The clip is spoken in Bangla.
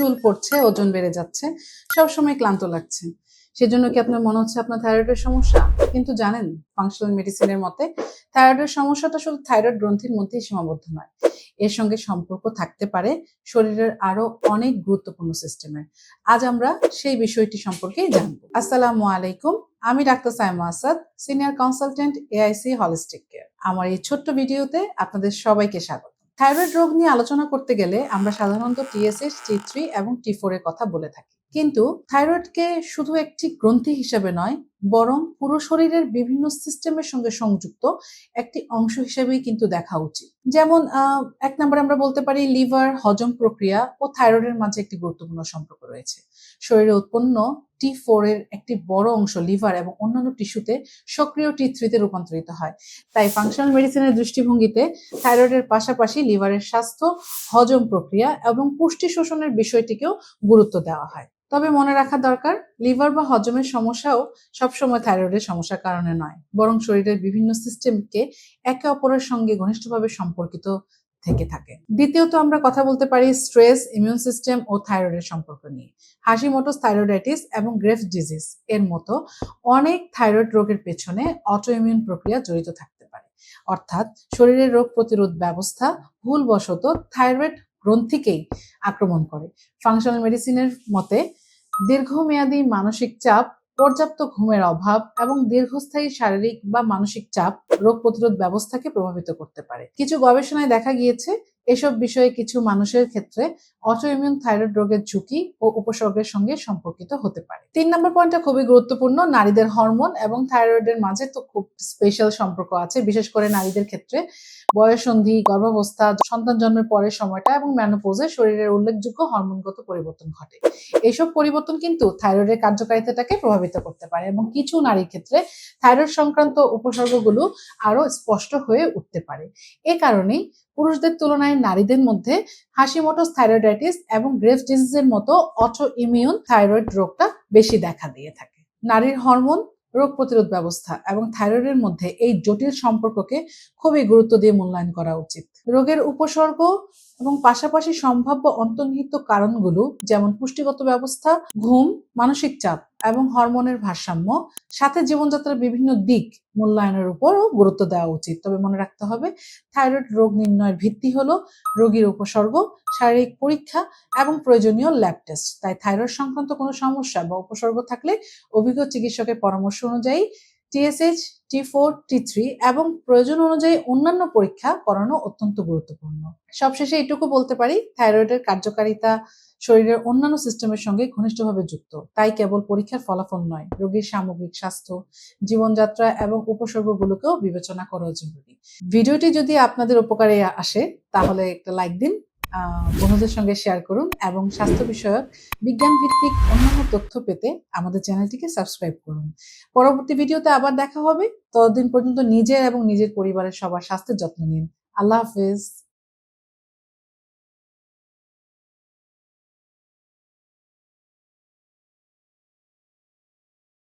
চুল পড়ছে, ওজন বেড়ে যাচ্ছে, সবসময় ক্লান্ত লাগছে। সেজন্য কি আপনার মনে হচ্ছে আপনার থাইরয়েডের সমস্যা? কিন্তু জানেন, ফাংশনাল মেডিসিনের মতে থাইরয়েডের সমস্যাটা শুধু থাইরয়েড গ্রন্থির মধ্যেই সীমাবদ্ধ নয়। এর সঙ্গে সম্পর্ক থাকতে পারে শরীরের আরো অনেক গুরুত্বপূর্ণ সিস্টেমের। আজ আমরা সেই বিষয়টি সম্পর্কেই জানবো। আসসালামু আলাইকুম, আমি doctor Saima Asad, senior consultant AIC holistic care. আমার এই ছোট্ট ভিডিওতে আপনাদের সবাইকে স্বাগত। থাইরয়েড রোগ নিয়ে আলোচনা করতে গেলে আমরা সাধারণত টিএসএইচ, T3 এবং T4 এর কথা বলে থাকি। কিন্তু থাইরয়েডকে শুধু একটি গ্রন্থি হিসেবে নয়, বরং পুরো শরীরের বিভিন্ন সিস্টেমের সঙ্গে সংযুক্ত একটি অংশ হিসেবেই কিন্তু দেখা উচিত। যেমন এক নম্বরে আমরা বলতে পারি লিভার, হজম প্রক্রিয়া ও থাইরয়েডের মাঝে একটি গুরুত্বপূর্ণ সম্পর্ক রয়েছে। শরীরে উৎপন্ন T4 এর একটি বড় অংশ লিভার এবং অন্যান্য টিস্যুতে সক্রিয় T3 তে রূপান্তরিত হয়। তাই ফাংশনাল মেডিসিনের দৃষ্টিভঙ্গিতে থাইরয়েডের পাশাপাশি লিভারের স্বাস্থ্য, হজম প্রক্রিয়া এবং পুষ্টি শোষণের বিষয়টিকেও গুরুত্ব দেওয়া হয়। তবে মনে রাখা দরকার, লিভার বা হজমের সমস্যাও সবসময় থাইরয়েডের সমস্যার কারণে নয়, বরং শরীরের বিভিন্ন সিস্টেমকে একে অপরের সঙ্গে ঘনিষ্ঠভাবে সম্পর্কিত থেকে থাকে। দ্বিতীয়ত আমরা কথা বলতে পারি স্ট্রেস, ইমিউন সিস্টেম ও থাইরয়েডের সম্পর্ক নিয়ে। হাশিমোটোস থাইরয়েডাইটিস এবং গ্রেভস ডিজিজ এর মতো অনেক থাইরয়েড রোগের পেছনে অটোইমিউন প্রক্রিয়া জড়িত থাকতে পারে। অর্থাৎ শরীরের রোগ প্রতিরোধ ব্যবস্থা ভুলবশত থাইরয়েড গ্রন্থিকেই আক্রমণ করে। ফাংশনাল মেডিসিনের মতে দীর্ঘমেয়াদী মানসিক চাপ, পর্যাপ্ত ঘুমের অভাব এবং দীর্ঘস্থায়ী শারীরিক বা মানসিক চাপ রোগ প্রতিরোধ ব্যবস্থাকে প্রভাবিত করতে পারে। কিছু গবেষণায় দেখা গিয়েছে এসব বিষয়ে কিছু মানুষের ক্ষেত্রে অটোইমিউন থাইরয়েড রোগের ঝুঁকি ও উপসর্গের সঙ্গে সম্পর্কিত হতে পারে। ৩ নম্বর পয়েন্টটা খুবই গুরুত্বপূর্ণ। নারীদের হরমোন এবং থাইরয়েডের মাঝে তো খুব স্পেশাল সম্পর্ক আছে, বিশেষ করে নারীদের ক্ষেত্রে বয়ঃসন্ধি, গর্ভাবস্থা, সন্তান জন্মের পরের সময়টা এবং মেনোপজে শরীরের উল্লেখযোগ্য হরমোনগত পরিবর্তন ঘটে। এইসব পরিবর্তন কিন্তু থাইরয়েডের কার্যকারিতাটাকে প্রভাবিত করতে পারে এবং কিছু নারীর ক্ষেত্রে থাইরয়েড সংক্রান্ত উপসর্গগুলো আরো স্পষ্ট হয়ে উঠতে পারে। এ কারণেই পুরুষদের তুলনায় নারীদের মধ্যে হাশিমোটোস থাইরয়েডাইটিস এবং গ্রেভস ডিজিজের মতো অটো ইমিউন থাইরয়েড রোগটা বেশি দেখা দিয়ে থাকে। নারীর হরমোন, রোগ প্রতিরোধ ব্যবস্থা এবং থাইরয়েডের মধ্যে এই জটিল সম্পর্ককে খুবই গুরুত্ব দিয়ে মূল্যায়ন করা উচিত। রোগের উপসর্গ এবং পাশাপাশি সম্ভাব্য অন্তর্নিহিত কারণগুলো যেমন পুষ্টিগত ব্যবস্থা, ঘুম, মানসিক চাপ এবং হরমোনের ভারসাম্য, সাথে জীবনযাত্রার বিভিন্ন দিক মূল্যায়নের উপরও গুরুত্ব দেওয়া উচিত। তবে মনে রাখতে হবে, থাইরয়েড রোগ নির্ণয়ের ভিত্তি হলো রোগীর উপসর্গ, শারীরিক পরীক্ষা এবং প্রয়োজনীয় ল্যাব টেস্ট। তাই থাইরয়েড সংক্রান্ত কোনো সমস্যা বা উপসর্গ থাকলে অভিজ্ঞ চিকিৎসকের পরামর্শ অনুযায়ী TSH, T4, T3 এবং প্রয়োজন অনুযায়ী অন্যান্য পরীক্ষা করানো অত্যন্ত গুরুত্বপূর্ণ। সবশেষে এটুকু বলতে পারি, থাইরয়েডের কার্যকারিতা শরীরের অন্যান্য সিস্টেমের সঙ্গে ঘনিষ্ঠভাবে যুক্ত। তাই কেবল পরীক্ষার ফলাফল নয়, রোগীর সামগ্রিক স্বাস্থ্য, জীবনযাত্রা এবং উপসর্গগুলোকেও বিবেচনা করা জরুরি। ভিডিওটি যদি আপনাদের উপকারে আসে তাহলে একটা লাইক দিন, বন্ধুদের সঙ্গে শেয়ার করুন এবং স্বাস্থ্য বিষয়ক বিজ্ঞান ভিত্তিক অন্যান্য তথ্য পেতে আমাদের চ্যানেলটিকে সাবস্ক্রাইব করুন। পরবর্তী ভিডিওতে আবার দেখা হবে। ততদিন পর্যন্ত নিজের এবং নিজের পরিবারের সবার স্বাস্থ্যের যত্ন নিন। আল্লাহ হাফেজ।